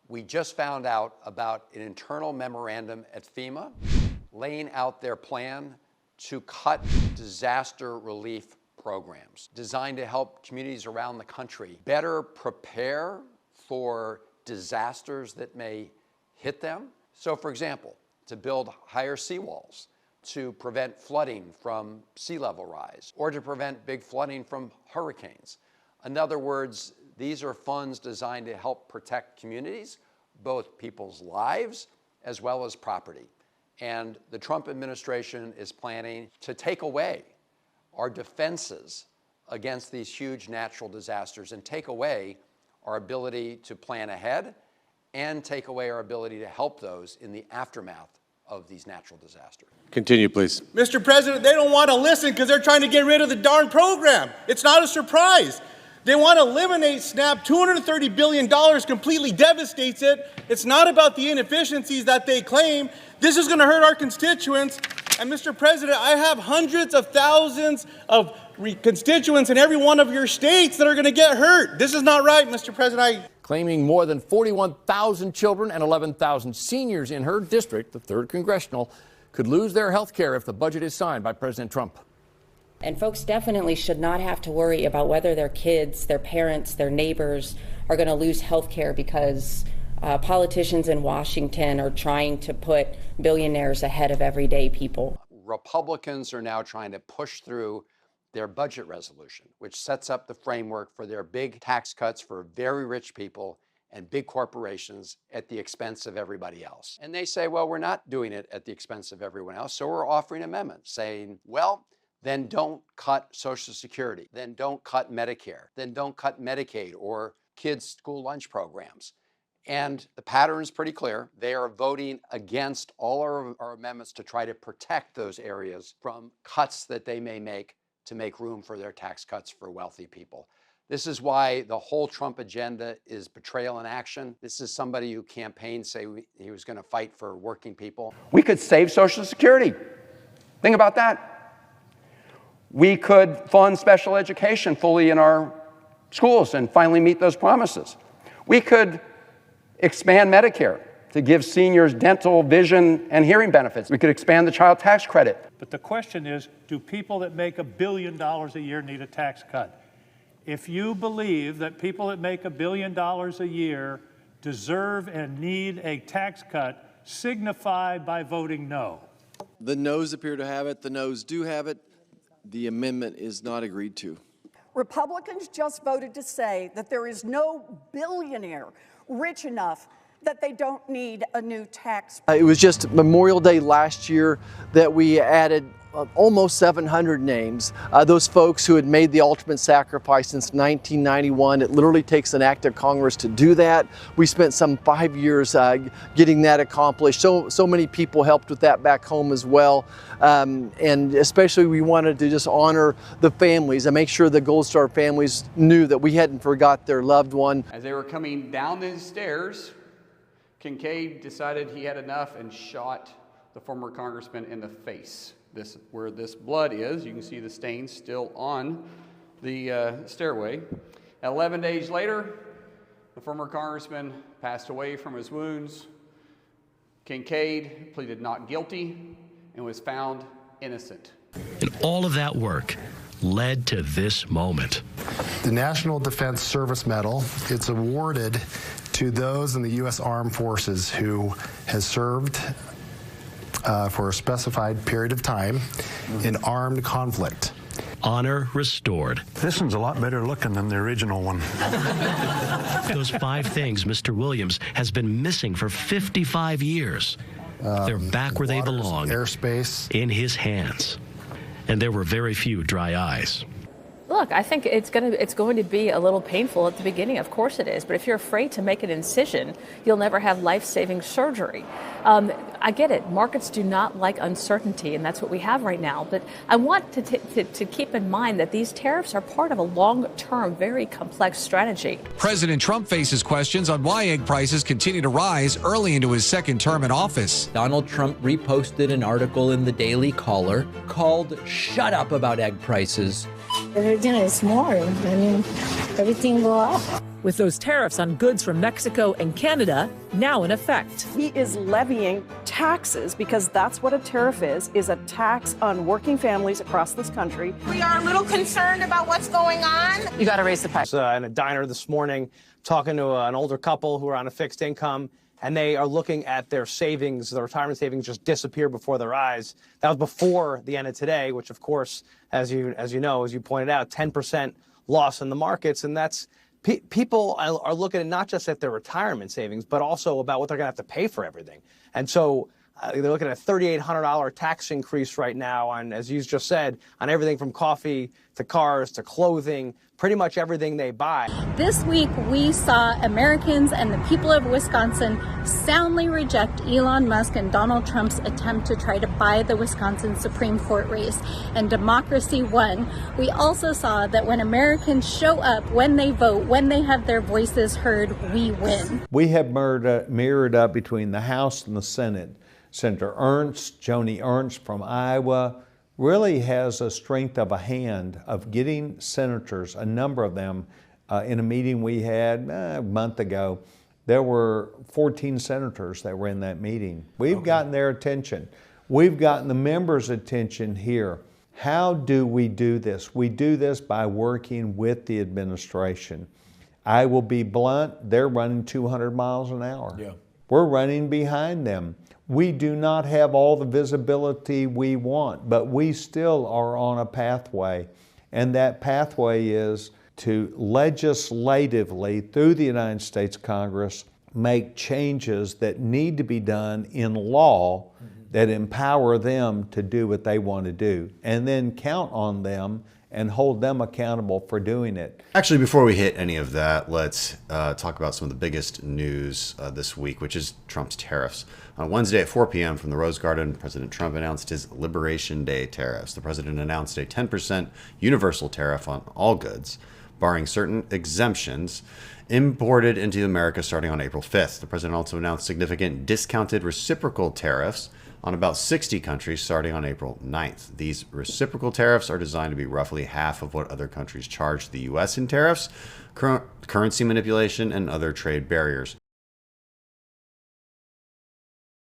We just found out about an internal memorandum at FEMA laying out their plan to cut disaster relief programs designed to help communities around the country better prepare for disasters that may hit them. So, for example, to build higher seawalls to prevent flooding from sea level rise, or to prevent big flooding from hurricanes. In other words, these are funds designed to help protect communities, both people's lives as well as property. And the Trump administration is planning to take away our defenses against these huge natural disasters and take away our ability to plan ahead and take away our ability to help those in the aftermath of these natural disasters. Continue, please. Mr. President, they don't want to listen because they're trying to get rid of the darn program. It's not a surprise. They want to eliminate SNAP. $230 billion completely devastates it. It's not about the inefficiencies that they claim. This is going to hurt our constituents. And Mr. President, I have hundreds of thousands of constituents in every one of your states that are going to get hurt. This is not right, Mr. President. Claiming more than 41,000 children and 11,000 seniors in her district, the 3rd Congressional, could lose their health care if the budget is signed by President Trump. And folks definitely should not have to worry about whether their kids, their parents, their neighbors are going to lose health care because politicians in Washington are trying to put billionaires ahead of everyday people. Republicans are now trying to push through their budget resolution, which sets up the framework for their big tax cuts for very rich people and big corporations at the expense of everybody else. And they say, well, we're not doing it at the expense of everyone else, so we're offering amendments saying, well, then don't cut Social Security, then don't cut Medicare, then don't cut Medicaid or kids' school lunch programs. And the pattern is pretty clear. They are voting against all our amendments to try to protect those areas from cuts that they may make to make room for their tax cuts for wealthy people. This is why the whole Trump agenda is betrayal in action. This is somebody who campaigned, say he was going to fight for working people. We could save Social Security. Think about that. We could fund special education fully in our schools and finally meet those promises. We could expand Medicare to give seniors dental, vision, and hearing benefits. We could expand the child tax credit. But the question is, do people that make $1 billion a year need a tax cut? If you believe that people that make $1 billion a year deserve and need a tax cut, signify by voting no. The noes appear to have it. The noes do have it. The amendment is not agreed to. Republicans just voted to say that there is no billionaire rich enough that they don't need a new tax. It was just Memorial Day last year that we added almost 700 names. Those folks who had made the ultimate sacrifice since 1991. It literally takes an act of Congress to do that. We spent some 5 years getting that accomplished. So many people helped with that back home as well. And especially we wanted to just honor the families and make sure the Gold Star families knew that we hadn't forgot their loved one. As they were coming down the stairs, Kincaid decided he had enough and shot the former congressman in the face. Where this blood is, you can see the stains still on the stairway. 11 days later, the former congressman passed away from his wounds. Kincaid pleaded not guilty and was found innocent. And all of that work led to this moment. The National Defense Service Medal, it's awarded to those in the U.S. Armed Forces who has served for a specified period of time in armed conflict. Honor restored. This one's a lot better looking than the original one. Those 5 things Mr. Williams has been missing for 55 years. They're back where they belong. Airspace. In his hands. And there were very few dry eyes. Look, I think it's going to be a little painful at the beginning. Of course it is. But if you're afraid to make an incision, you'll never have life-saving surgery. I get it. Markets do not like uncertainty, and that's what we have right now. But I want to keep in mind that these tariffs are part of a long-term, very complex strategy. President Trump faces questions on why egg prices continue to rise early into his 2nd term in office. Donald Trump reposted an article in the Daily Caller called "Shut Up About Egg Prices." And everything is more. I mean, everything go up. With those tariffs on goods from Mexico and Canada now in effect. He is levying taxes because that's what a tariff is a tax on working families across this country. We are a little concerned about what's going on. You got to raise the price. In a diner this morning, talking to an older couple who are on a fixed income, and they are looking at their savings, their retirement savings just disappear before their eyes. That was before the end of today, which of course, as you know, as you pointed out, 10% loss in the markets, and that's people are looking at not just at their retirement savings, but also about what they're going to have to pay for everything. And so they're looking at a $3,800 tax increase right now on, as you just said, on everything from coffee to cars to clothing, pretty much everything they buy. This week, we saw Americans and the people of Wisconsin soundly reject Elon Musk and Donald Trump's attempt to try to buy the Wisconsin Supreme Court race, and democracy won. We also saw that when Americans show up, when they vote, when they have their voices heard, we win. We have mirrored up between the House and the Senate. Senator Ernst, Joni Ernst from Iowa, really has a strength of a hand of getting senators, a number of them, in a meeting we had a month ago. There were 14 senators that were in that meeting. We've gotten their attention. We've gotten the members' attention here. How do we do this? We do this by working with the administration. I will be blunt, they're running 200 miles an hour. Yeah. We're running behind them. We do not have all the visibility we want, but we still are on a pathway. And that pathway is to legislatively, through the United States Congress, make changes that need to be done in law that empower them to do what they want to do, and then count on them and hold them accountable for doing it. Actually, before we hit any of that, let's talk about some of the biggest news this week, which is Trump's tariffs. On Wednesday at 4 p.m. from the Rose Garden, President Trump announced his Liberation Day tariffs. The president announced a 10% universal tariff on all goods, barring certain exemptions, imported into America starting on April 5th. The president also announced significant discounted reciprocal tariffs on about 60 countries starting on April 9th. These reciprocal tariffs are designed to be roughly half of what other countries charge the U.S. in tariffs, currency manipulation, and other trade barriers.